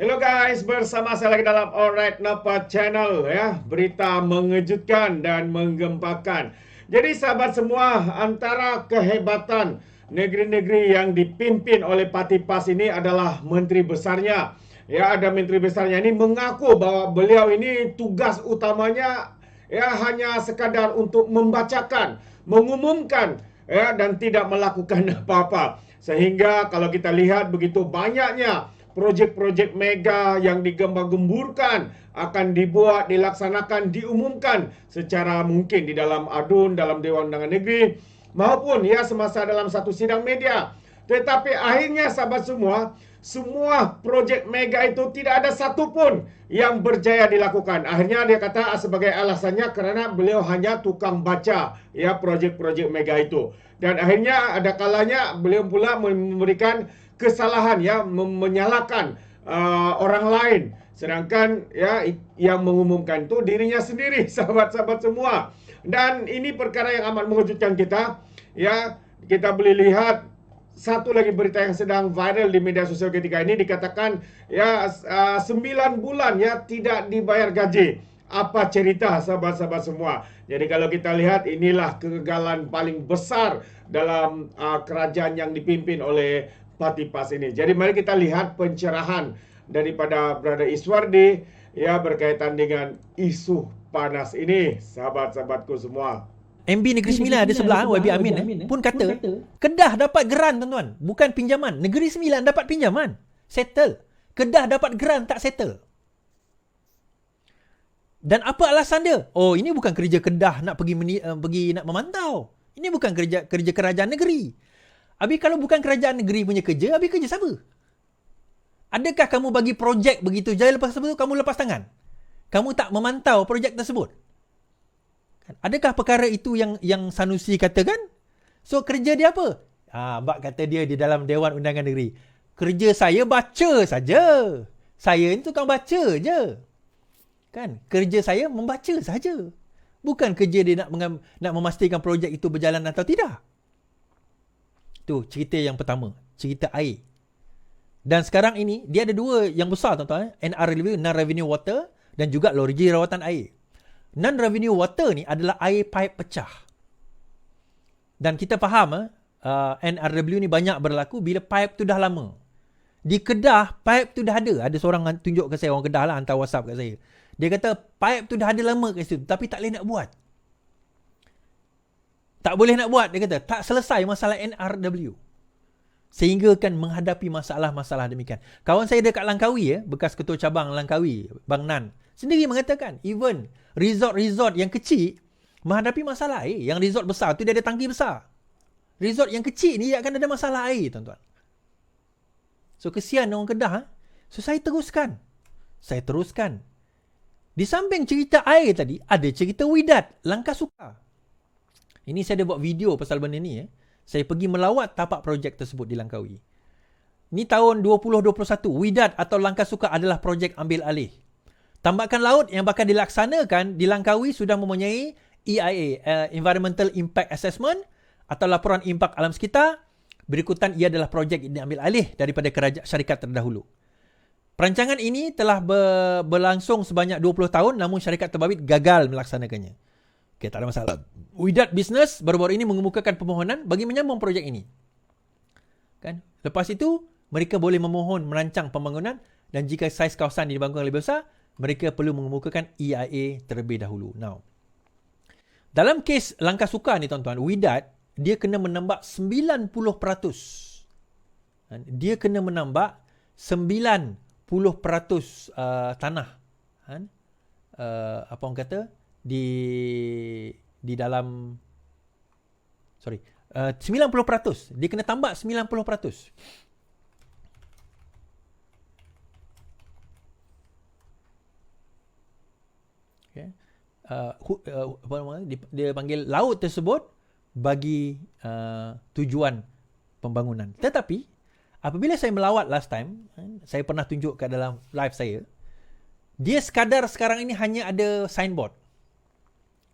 Hello guys, bersama saya lagi dalam Alright Napa Channel ya. Berita mengejutkan dan menggempakan. Jadi sahabat semua, antara kehebatan negeri-negeri yang dipimpin oleh Parti PAS ini adalah menteri besarnya. Ya, ada menteri besarnya ini mengaku bahwa beliau ini tugas utamanya ya hanya sekadar untuk membacakan, mengumumkan ya dan tidak melakukan apa-apa. Sehingga kalau kita lihat begitu banyaknya projek-projek mega yang digembar-gemburkan akan dibuat, dilaksanakan, diumumkan secara mungkin di dalam adun, dalam Dewan Undangan Negeri maupun ya semasa dalam satu sidang media. Tetapi akhirnya sahabat semua projek mega itu tidak ada satupun yang berjaya dilakukan. Akhirnya dia kata sebagai alasannya kerana beliau hanya tukang baca ya projek-projek mega itu. Dan akhirnya ada kalanya beliau pula memberikan kesalahan ya, menyalahkan orang lain, sedangkan ya yang mengumumkan itu dirinya sendiri. Sahabat-sahabat semua, dan ini perkara yang amat mengejutkan kita ya. Kita boleh lihat satu lagi berita yang sedang viral di media sosial ketika ini, dikatakan ya 9 bulan ya tidak dibayar gaji. Apa cerita sahabat-sahabat semua? Jadi kalau kita lihat, inilah kegagalan paling besar dalam kerajaan yang dipimpin oleh Parti PAS ini. Jadi mari kita lihat pencerahan daripada Brother Iswardi ya berkaitan dengan isu panas ini, sahabat-sahabatku semua. MB Negeri Sembilan ada sebelah YB Amin pun kata Kedah dapat geran tuan-tuan, bukan pinjaman. Negeri Sembilan dapat pinjaman, settle. Kedah dapat geran, tak settle. Dan apa alasan dia? Oh, ini bukan kerja Kedah nak pergi nak memantau. Ini bukan kerja kerajaan negeri. Habis kalau bukan kerajaan negeri punya kerja, habis kerja siapa? Adakah kamu bagi projek begitu jaya, lepas itu kamu lepas tangan? Kamu tak memantau projek tersebut? Adakah perkara itu yang Sanusi katakan? So kerja dia apa? Mbak kata dia di dalam Dewan Undangan Negeri, kerja saya baca saja. Saya ni tukang baca je. Kan? Kerja saya membaca saja. Bukan kerja dia nak memastikan projek itu berjalan atau tidak. Tu cerita yang pertama, cerita air. Dan sekarang ini dia ada dua yang besar tuan-tuan, NRW, Non-Revenue Water, dan juga logisi rawatan air. Non-Revenue Water ni adalah air pipe pecah. Dan kita faham NRW ni banyak berlaku bila pipe tu dah lama. Di Kedah pipe tu dah ada. Ada seorang tunjuk ke saya, orang Kedah lah, hantar WhatsApp kat saya. Dia kata pipe tu dah ada lama kat situ, tapi tak boleh nak buat. Tak boleh nak buat, dia kata. Tak selesai masalah NRW. Sehingga kan menghadapi masalah-masalah demikian. Kawan saya dekat Langkawi, bekas ketua cabang Langkawi, Bang Nan, sendiri mengatakan, even resort-resort yang kecil menghadapi masalah air. Yang resort besar tu dia ada tangki besar. Resort yang kecil ni dia akan ada masalah air, tuan-tuan. So, kesian orang Kedah. So, saya teruskan. Di samping cerita air tadi, ada cerita Widat, Langkah Suka. Ini saya ada buat video pasal benda ni. Saya pergi melawat tapak projek tersebut di Langkawi. Ni tahun 2021. Widat atau Langkah Suka adalah projek ambil alih. Tambakan laut yang bakal dilaksanakan di Langkawi sudah mempunyai EIA, Environmental Impact Assessment atau laporan impak alam sekitar. Berikutan ia adalah projek yang diambil alih daripada syarikat terdahulu. Perancangan ini telah berlangsung sebanyak 20 tahun, namun syarikat terbabit gagal melaksanakannya. Okay, tak ada masalah. Widat Business baru-baru ini mengemukakan permohonan bagi menyambung projek ini. Kan? Lepas itu, mereka boleh memohon merancang pembangunan, dan jika saiz kawasan dibangun lebih besar, mereka perlu mengemukakan EIA terlebih dahulu. Now, dalam kes Langkah Suka ni tuan-tuan, Widat, dia kena menambah 90%. Dia kena menambah 90% tanah. Apa orang kata? Di dalam 90%. Dia kena tambah 90%. Okay. Dia panggil laut tersebut bagi tujuan pembangunan. Tetapi apabila saya melawat last time, saya pernah tunjuk kat dalam live saya, dia sekadar sekarang ini hanya ada signboard.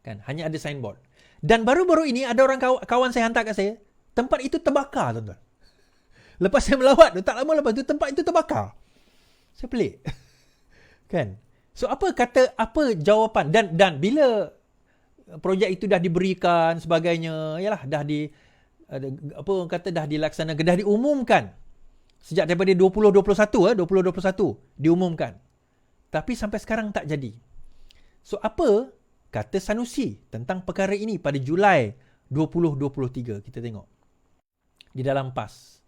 Kan, hanya ada signboard. Dan baru-baru ini ada orang kawan saya hantar kat saya, tempat itu terbakar, tuan-tuan. Lepas saya melawat tu, tak lama lepas tu tempat itu terbakar. Saya pelik. Kan? So apa jawapan dan bila projek itu dah diberikan sebagainya, yalah dah dah dilaksanakan, dah diumumkan. Sejak daripada 2021 diumumkan. Tapi sampai sekarang tak jadi. So apa kata Sanusi tentang perkara ini pada Julai 2023? Kita tengok. Di dalam PAS.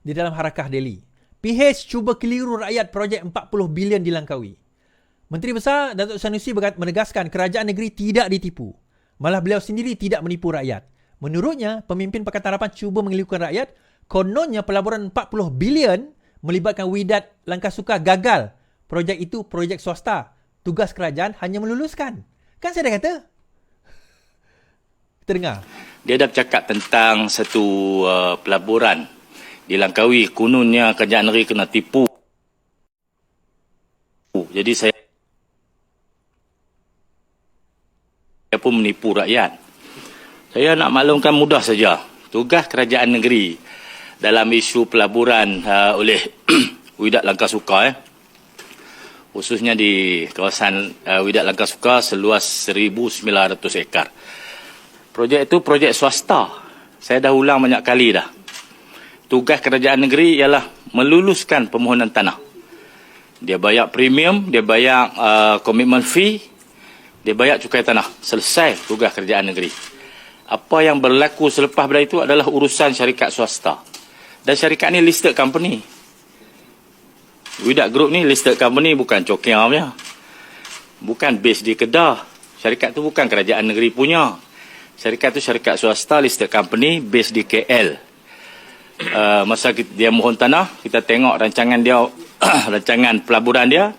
Di dalam Harakah Daily. PH cuba keliru rakyat projek 40 bilion dilangkaui. Menteri Besar Datuk Sanusi menegaskan kerajaan negeri tidak ditipu. Malah beliau sendiri tidak menipu rakyat. Menurutnya, pemimpin Pakatan Harapan cuba mengelirkan rakyat. Kononnya pelaburan 40 bilion melibatkan Wydad Langkah Sukar gagal. Projek itu projek swasta. Tugas kerajaan hanya meluluskan. Kan saya dah kata? Kita dengar. Dia dah bercakap tentang satu pelaburan di Langkawi. Kononnya kerajaan negeri kena tipu. Jadi saya pun menipu rakyat. Saya nak maklumkan mudah saja. Tugas kerajaan negeri dalam isu pelaburan oleh Wydad Langkah Sukar, khususnya di kawasan Wydad Langkah Sukar seluas 1,900 ekar. Projek itu projek swasta. Saya dah ulang banyak kali dah. Tugas kerajaan negeri ialah meluluskan permohonan tanah. Dia bayar premium, dia bayar commitment fee, dia bayar cukai tanah. Selesai tugas kerajaan negeri. Apa yang berlaku selepas pada itu adalah urusan syarikat swasta. Dan syarikat ni listed company. Wydad Group ni listed company, bukan Cokiang punya. Bukan base di Kedah. Syarikat tu bukan kerajaan negeri punya. Syarikat tu syarikat swasta, listed company, base di KL. Masa dia mohon tanah, kita tengok rancangan dia, rancangan pelaburan dia.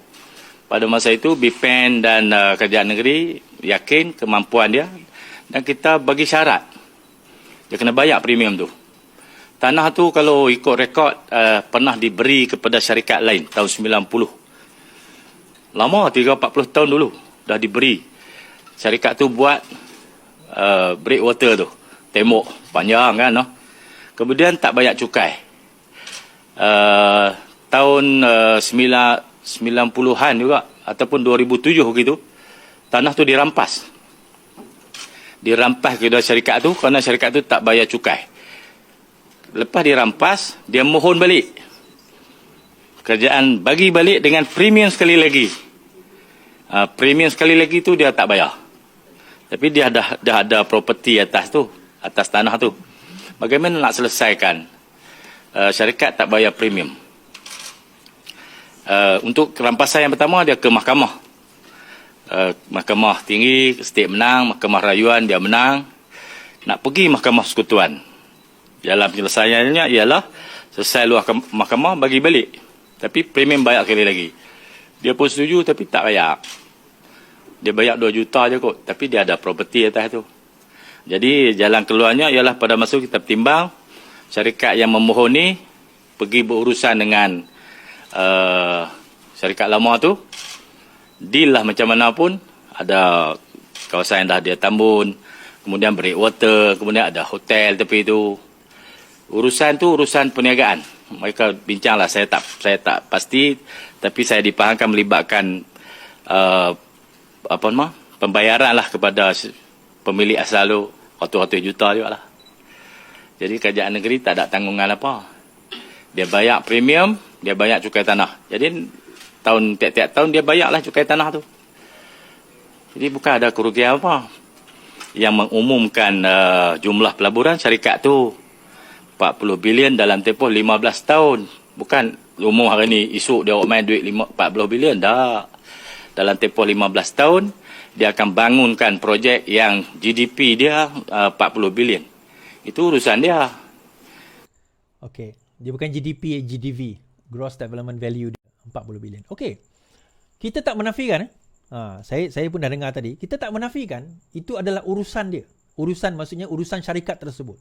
Pada masa itu, BPN dan kerajaan negeri yakin kemampuan dia. Dan kita bagi syarat. Dia kena bayar premium tu. Tanah tu kalau ikut rekod pernah diberi kepada syarikat lain tahun 90. Lama, 30-40 tahun dulu dah diberi. Syarikat tu buat breakwater tu. Tembok panjang kan. No? Kemudian tak bayar cukai. Tahun 90-an juga ataupun 2007 begitu, tanah tu dirampas. Dirampas kepada syarikat tu kerana syarikat tu tak bayar cukai. Lepas dirampas, dia mohon balik. Kerajaan bagi balik dengan premium sekali lagi. Premium sekali lagi tu dia tak bayar. Tapi dia dah ada property atas tu, atas tanah tu. Bagaimana nak selesaikan? Syarikat tak bayar premium. Untuk rampasan yang pertama, dia ke mahkamah. Mahkamah tinggi, state menang, mahkamah rayuan dia menang. Nak pergi mahkamah persekutuan. Dalam penyelesaiannya ialah selesai luar mahkamah bagi balik. Tapi premium bayar sekali lagi. Dia pun setuju tapi tak bayar. Dia bayar 2 juta je kot. Tapi dia ada property atas tu. Jadi jalan keluarnya ialah pada masa kita timbang syarikat yang memohon ni pergi berurusan dengan syarikat lama tu. Deal lah macam mana pun. Ada kawasan yang dah dia tambun. Kemudian breakwater. Kemudian ada hotel tepi tu. Urusan tu urusan perniagaan. Mereka bincang lah. Saya tak pasti. Tapi saya dipahamkan melibatkan pembayaran lah kepada pemilik asal tu. Ratus-ratus juta juga lah. Jadi kerajaan negeri tak ada tanggungan apa. Dia bayar premium. Dia bayar cukai tanah. Jadi tiap-tiap tahun dia bayarlah cukai tanah tu. Jadi bukan ada kerugian apa. Yang mengumumkan jumlah pelaburan syarikat tu 40 bilion dalam tempoh 15 tahun. Bukan umum hari ni esok dia main duit 40 bilion. Dah. Dalam tempoh 15 tahun dia akan bangunkan projek yang GDP dia 40 bilion. Itu urusan dia. Okey. Dia bukan GDP, GDV. Gross Development Value dia. 40 bilion. Okey. Kita tak menafikan. Saya pun dah dengar tadi. Kita tak menafikan itu adalah urusan dia. Urusan maksudnya urusan syarikat tersebut.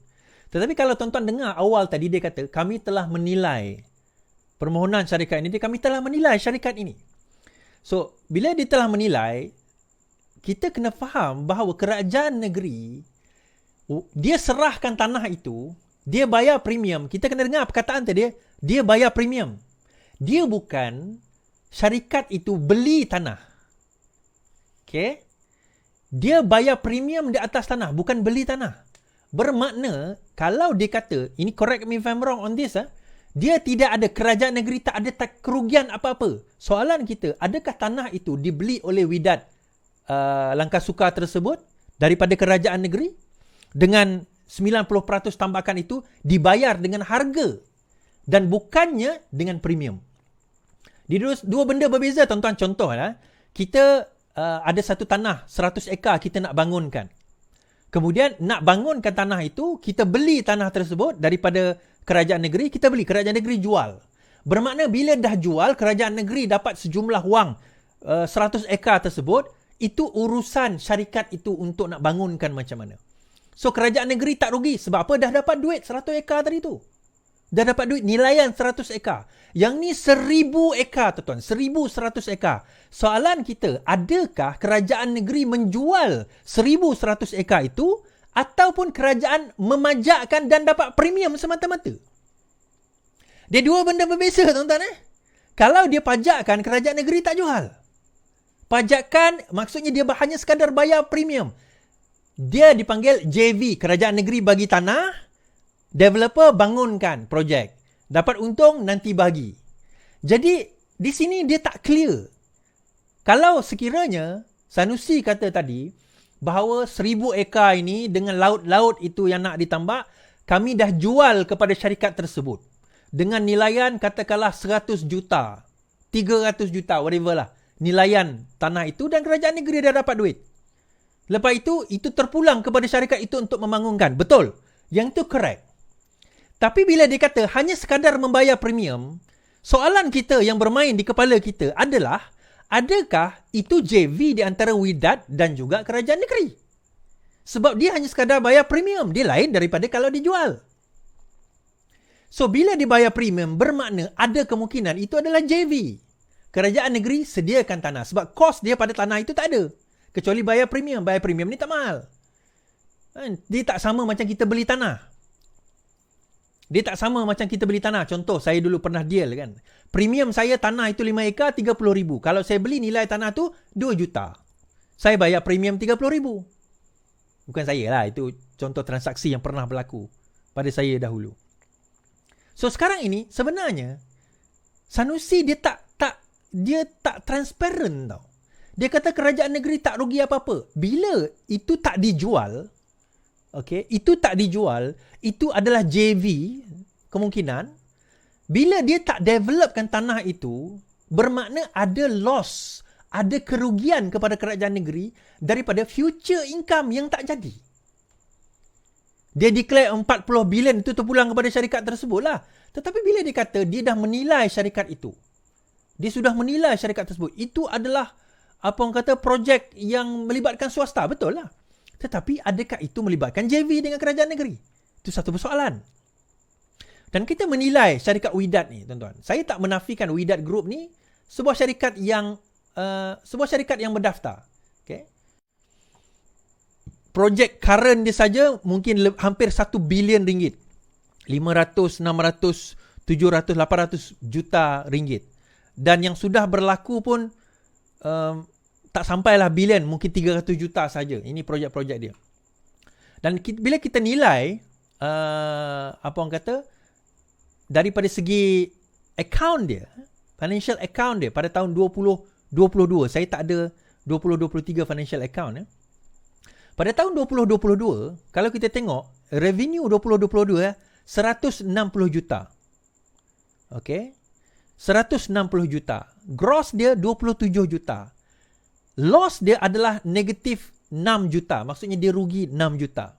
Tetapi kalau tuan-tuan dengar awal tadi dia kata, kami telah menilai permohonan syarikat ini. Kami telah menilai syarikat ini. So, bila dia telah menilai, kita kena faham bahawa kerajaan negeri, dia serahkan tanah itu Dia bayar premium. Kita kena dengar perkataan tadi. Dia bayar premium. Dia bukan syarikat itu beli tanah. Okay? Dia bayar premium di atas tanah, bukan beli tanah. Bermakna, kalau dia kata, ini correct me if I'm wrong on this, dia tidak ada, kerajaan negeri tak ada kerugian apa-apa. Soalan kita, adakah tanah itu dibeli oleh Wydad Langkah Sukar tersebut daripada kerajaan negeri? Dengan 90% tambakan itu dibayar dengan harga dan bukannya dengan premium. Di dua benda berbeza, tuan-tuan. Contoh lah, kita ada satu tanah 100 ekar kita nak bangunkan. Kemudian nak bangunkan tanah itu, kita beli tanah tersebut daripada kerajaan negeri, kita beli, kerajaan negeri jual. Bermakna bila dah jual, kerajaan negeri dapat sejumlah wang 100 ekar tersebut, itu urusan syarikat itu untuk nak bangunkan macam mana. So kerajaan negeri tak rugi. Sebab apa? Dah dapat duit 100 ekar tadi tu. Dah dapat duit nilaian 100 ekar. Yang ni 1000 ekar, tuan-tuan. 1100 ekar. Soalan kita, adakah kerajaan negeri menjual 1100 ekar itu ataupun kerajaan memajakkan dan dapat premium semata-mata? Dia dua benda berbeza, tuan-tuan. Kalau dia pajakkan, kerajaan negeri tak jual. Pajakkan maksudnya dia hanya sekadar bayar premium. Dia dipanggil JV, kerajaan negeri bagi tanah, developer bangunkan projek. Dapat untung nanti bagi. Jadi di sini dia tak clear. Kalau sekiranya Sanusi kata tadi bahawa 1000 ekar ini dengan laut-laut itu yang nak ditambak, kami dah jual kepada syarikat tersebut dengan nilaian katakanlah 100 juta, 300 juta, whatever lah. Nilaian tanah itu dan kerajaan negeri dah dapat duit. Lepas itu terpulang kepada syarikat itu untuk membangunkan. Betul. Yang itu correct. Tapi bila dia kata hanya sekadar membayar premium, soalan kita yang bermain di kepala kita adalah, adakah itu JV di antara Wydad dan juga kerajaan negeri? Sebab dia hanya sekadar bayar premium. Dia lain daripada kalau dijual. So, bila dibayar premium, bermakna ada kemungkinan itu adalah JV. Kerajaan negeri sediakan tanah. Sebab kos dia pada tanah itu tak ada. Kecuali bayar premium. Bayar premium ni tak mahal. Dia tak sama macam kita beli tanah. Dia tak sama macam kita beli tanah. Contoh, saya dulu pernah deal kan. Premium saya tanah itu 5 ekar, 30,000. Kalau saya beli nilai tanah tu 2 juta. Saya bayar premium 30,000. Bukan saya lah. Itu contoh transaksi yang pernah berlaku pada saya dahulu. So, sekarang ini sebenarnya Sanusi dia tak transparent tau. Dia kata kerajaan negeri tak rugi apa-apa. Bila itu tak dijual, okay, itu tak dijual, itu adalah JV kemungkinan. Bila dia tak developkan tanah itu, bermakna ada loss, ada kerugian kepada kerajaan negeri daripada future income yang tak jadi. Dia declare 40 bilion itu terpulang kepada syarikat tersebut lah. Tetapi bila dia kata dia dah menilai syarikat itu, dia sudah menilai syarikat tersebut, itu adalah apa orang kata projek yang melibatkan swasta, betul lah. Tetapi adakah itu melibatkan JV dengan kerajaan negeri? Itu satu persoalan. Dan kita menilai syarikat Wydad ni, tuan-tuan. Saya tak menafikan Wydad Group ni sebuah syarikat yang berdaftar. Okay. Projek current dia saja mungkin hampir 1 bilion ringgit. 500, 600, 700, 800 juta ringgit. Dan yang sudah berlaku pun tak sampailah bilion, mungkin 300 juta saja. Ini projek-projek dia. Dan bila kita nilai apa orang kata daripada segi account dia, financial account dia pada tahun 2022, saya tak ada 2023 financial account. Pada tahun 2022, kalau kita tengok revenue 2022 160 juta. Okay? 160 juta. Gross dia 27 juta. Loss dia adalah negatif 6 juta. Maksudnya dia rugi 6 juta.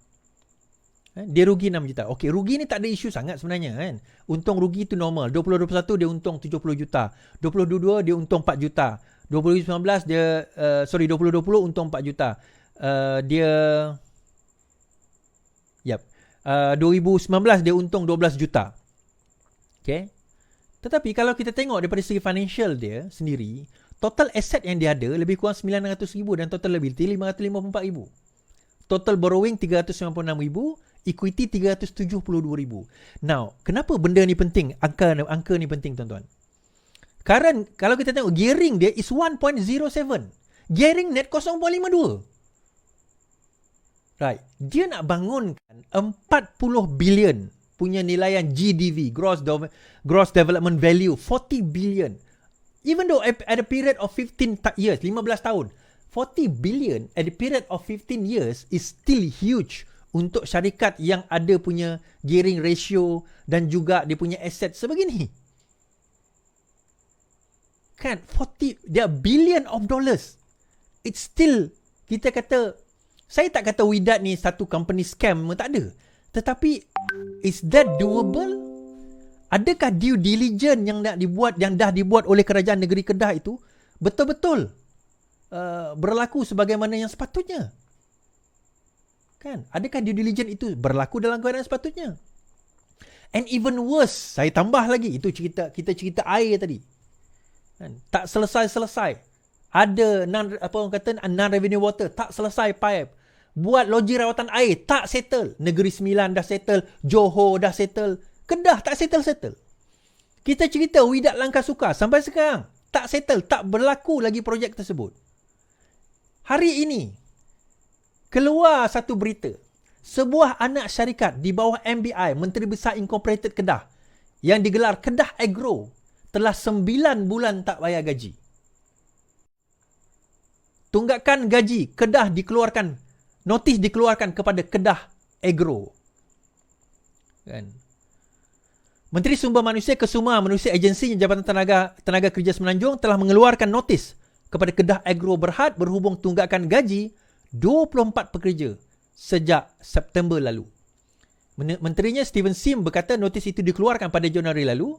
Dia rugi 6 juta. Okey, rugi ni tak ada isu sangat sebenarnya kan. Untung rugi tu normal. 2021 dia untung 70 juta. 2022 dia untung 4 juta. 2019 dia 2020 untung 4 juta. 2019 dia untung 12 juta. Okey. Tetapi kalau kita tengok daripada segi financial dia sendiri, total asset yang dia ada lebih kurang 900,000 dan total liability 554,000. Total borrowing 396,000, Equity 372,000. Now, kenapa benda ni penting? Angka ni penting, tuan-tuan. Current, kalau kita tengok gearing dia is 1.07. Gearing net 0.52. Right. Dia nak bangunkan 40 bilion punya nilaian GDV, gross development value, 40 billion. Even though at a period of 15 years, 15 tahun, 40 billion at a period of 15 years is still huge untuk syarikat yang ada punya gearing ratio dan juga dia punya aset sebegini. Kan, 40, there are billion of dollars. It's still, kita kata, saya tak kata Wydad ni satu company scam, memang tak ada. Tetapi, is that doable? Adakah due diligence yang dah dibuat oleh kerajaan negeri Kedah itu betul-betul berlaku sebagaimana yang sepatutnya? Kan? Adakah due diligence itu berlaku dalam keadaan sepatutnya? And even worse, saya tambah lagi, itu kita cerita air tadi. Kan? Tak selesai-selesai. Ada non-revenue water, tak selesai pipe. Buat loji rawatan air, tak settle. Negeri Sembilan dah settle, Johor dah settle, Kedah tak settle. Kita cerita Wydad Langkah Sukar sampai sekarang tak settle, tak berlaku lagi projek tersebut. Hari ini keluar satu berita, sebuah anak syarikat di bawah MBI, Menteri Besar Incorporated Kedah, yang digelar Kedah Agro, telah 9 bulan tak bayar gaji. Tunggakan gaji Kedah dikeluarkan, notis dikeluarkan kepada Kedah Agro. Kan? Menteri Sumber Manusia Kesuma Manusia Agensi Jabatan Tenaga Kerja Semenanjung telah mengeluarkan notis kepada Kedah Agro Berhad berhubung tunggakan gaji 24 pekerja sejak September lalu. Menterinya Steven Sim berkata notis itu dikeluarkan pada Januari lalu.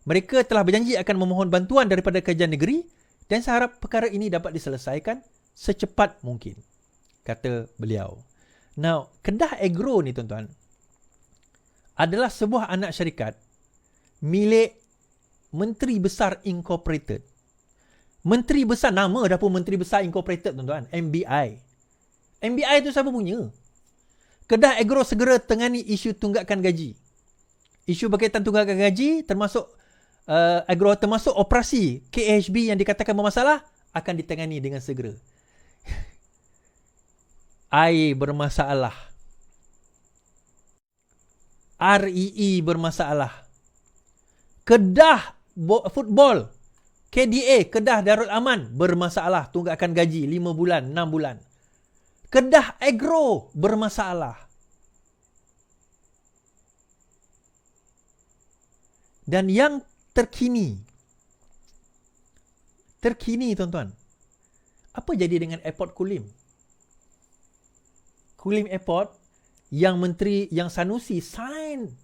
Mereka telah berjanji akan memohon bantuan daripada kerajaan negeri dan seharap perkara ini dapat diselesaikan secepat mungkin, kata beliau. Now, Kedah Agro ni, tuan-tuan, adalah sebuah anak syarikat milik Menteri Besar Incorporated. Menteri Besar, nama dah pun Menteri Besar Incorporated, tuan-tuan, MBI. MBI tu siapa punya? Kedah Agro segera tangani isu tunggakan gaji. Isu berkaitan tunggakan gaji termasuk termasuk operasi KHB yang dikatakan bermasalah akan ditangani dengan segera. Air bermasalah. REE bermasalah. Kedah Football, KDA, Kedah Darul Aman bermasalah tunggakan gaji 5 bulan, 6 bulan. Kedah Agro bermasalah. Dan yang terkini tuan-tuan, apa jadi dengan Airport Kulim? Kulim Airport yang Sanusi sign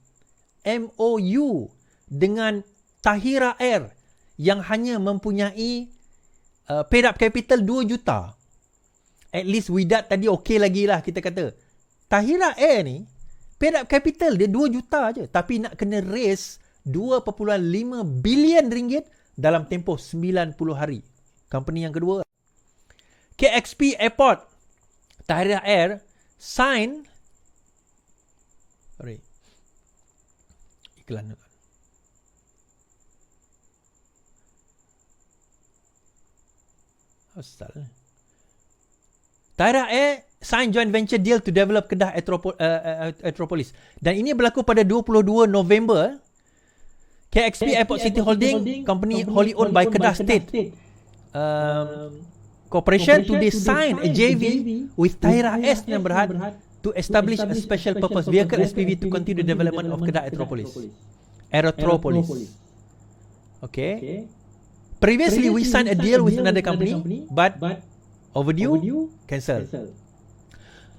MOU dengan Tahira Air yang hanya mempunyai paid up capital 2 juta. At least Wydad tadi okey lagi lah kita kata. Tahira Air ni paid up capital dia 2 juta je, tapi nak kena raise 2.5 bilion ringgit dalam tempoh 90 hari. Company yang kedua. KXP Airport, Tahrir Air sign iklan. Asal. Tahrir Air sign joint venture deal to develop Kedah Aeropolis. Dan ini berlaku pada 22 November. KXP Airport City Holding Company wholly owned by Kedah State Corporation today signed a JV with Tahira S Sdn Bhd to establish a special purpose vehicle SPV to continue the development of Kedah Aerotropolis. Okay. Previously we signed a deal with another company but overdue, cancel.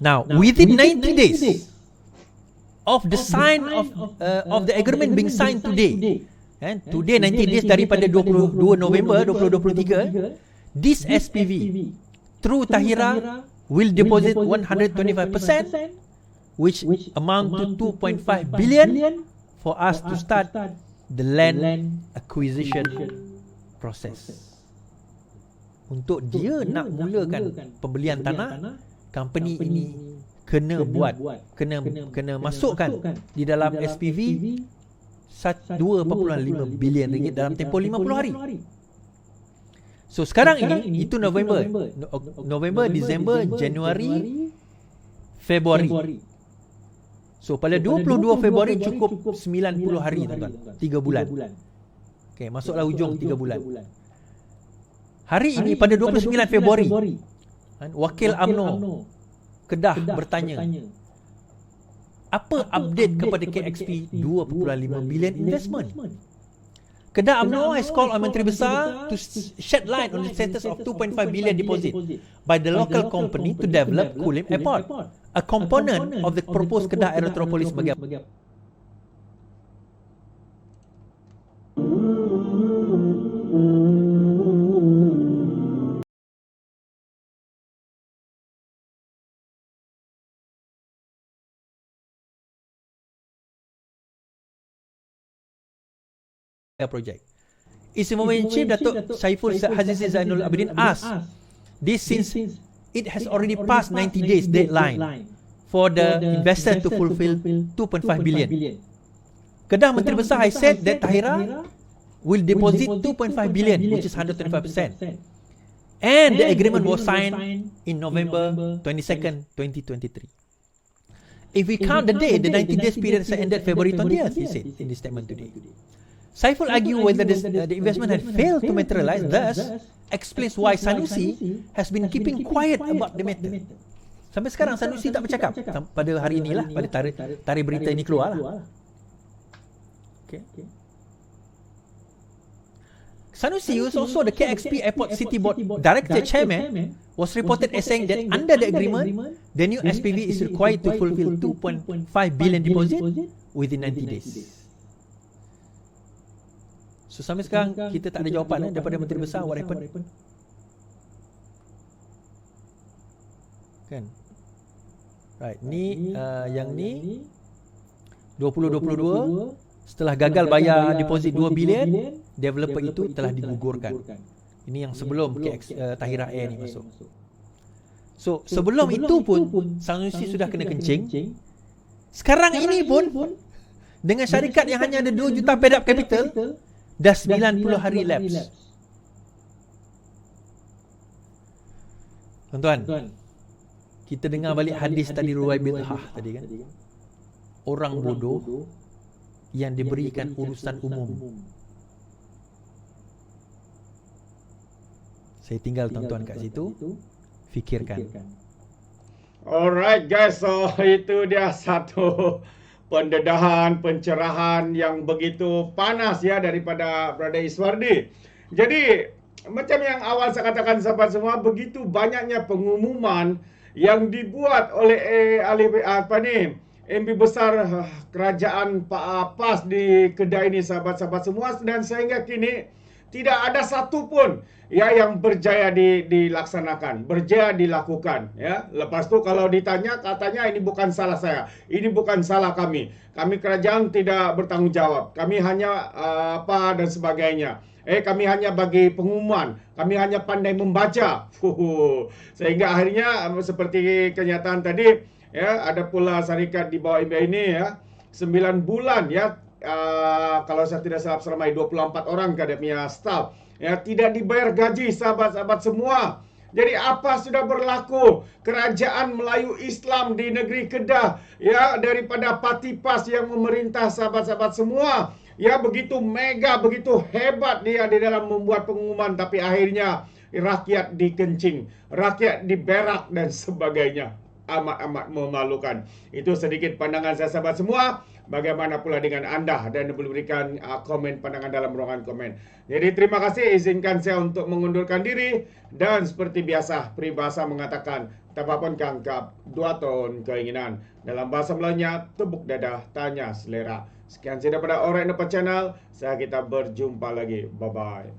Now within 90 days of the sign of the agreement being signed today, and today 90 days daripada 22 November 2023, this SPV through Tahira will deposit 125%, which amount to 2.5 billion for us to start the land acquisition process. Untuk dia nak mulakan pembelian tanah, company ini kena buat, kena masukkan di dalam SPV 2.5 bilion ringgit dalam tempoh 50 hari. So sekarang ini itu November, Disember, Januari, Februari. So pada 22 Februari cukup 90 hari tuan-tuan, 3 bulan. Okey, masuklah hujung 3 bulan. Hari ini pada 29 Februari, Wakil UMNO Kedah bertanya, apa update kepada KXP 2.5 bilion investment? Kedah UMNO has called on Menteri Besar to shed light on the status of 2.5 billion deposit by the local company to develop Kulim Airport, a component of the proposed Kedah Aerotropolis Mega project. Its Information Chief Datuk Saiful Haziz Zainul Abidin asked this since it has already passed 90 days deadline for the investor to fulfill 2.5 billion. Kedah Menteri Besar has said that Tahira will deposit 2.5 billion, which is 125%. And the agreement was signed in November 22nd, 2023. If we count the day, the 90 days period has ended February 20th, he said in the statement today. Saiful argued whether the investment had failed to materialize, thus explains why Sanusi has been keeping quiet about the matter. Sampai sekarang Sanusi tak bercakap. Pada hari inilah, pada tarikh berita ini keluar lah. Okay. Sanusi, who is also the KXP Airport City Board Director Chairman, was reported as saying that under the agreement, the new SPV is required to fulfill 2.5 billion deposit within 90 days. So sampai sekarang kita tak ada jawapan daripada Menteri Besar what happened. Kan? Right, ni yang ni 2022 setelah gagal bayar deposit 2 bilion, developer itu telah digugurkan. Ini yang sebelum Tahira Air ni masuk. So sebelum itu pun Sanusi sudah kena kencing. Sekarang ini pun dengan syarikat yang hanya ada 2 juta paid up capital, dah 90 hari lapse. Tuan-tuan, kita dengar balik hadis tadi Ruwai Bid'ah tadi kan. Orang bodoh yang diberikan urusan umum. Saya tinggal tuan-tuan kat situ, fikirkan. Alright guys, so itu dia satu pendedahan, pencerahan yang begitu panas ya daripada Brother Iswardi. Jadi macam yang awal saya katakan sahabat semua, begitu banyaknya pengumuman yang dibuat oleh MB besar kerajaan PAS di Kedah ini sahabat-sahabat semua, dan sehingga kini tidak ada satu pun ya yang berjaya dilaksanakan, berjaya dilakukan ya. Lepas tu kalau ditanya katanya ini bukan salah saya, ini bukan salah kami. Kami kerajaan tidak bertanggung jawab. Kami hanya apa dan sebagainya. Kami hanya bagi pengumuman, kami hanya pandai membaca. Sehingga akhirnya seperti kenyataan tadi ya, ada pula syarikat di bawah MBI ini ya 9 bulan ya, kalau saya tidak salah seramai 24 orang kadangnya staff ya tidak dibayar gaji sahabat-sahabat semua. Jadi apa sudah berlaku kerajaan Melayu Islam di negeri Kedah ya, daripada parti PAS yang memerintah sahabat-sahabat semua ya, begitu mega, begitu hebat dia di dalam membuat pengumuman, tapi akhirnya rakyat dikencing, rakyat diberak dan sebagainya. Amat-amat memalukan. Itu sedikit pandangan saya sahabat semua. Bagaimana pula dengan anda? Dan boleh berikan komen pandangan dalam ruangan komen. Jadi terima kasih, izinkan saya untuk mengundurkan diri. Dan seperti biasa, peribahasa mengatakan tapapun kangkap, 2 tahun keinginan. Dalam bahasa Melayunya, tepuk dadah, tanya selera. Sekian saja daripada Alright Nampak Channel. Kita berjumpa lagi. Bye-bye.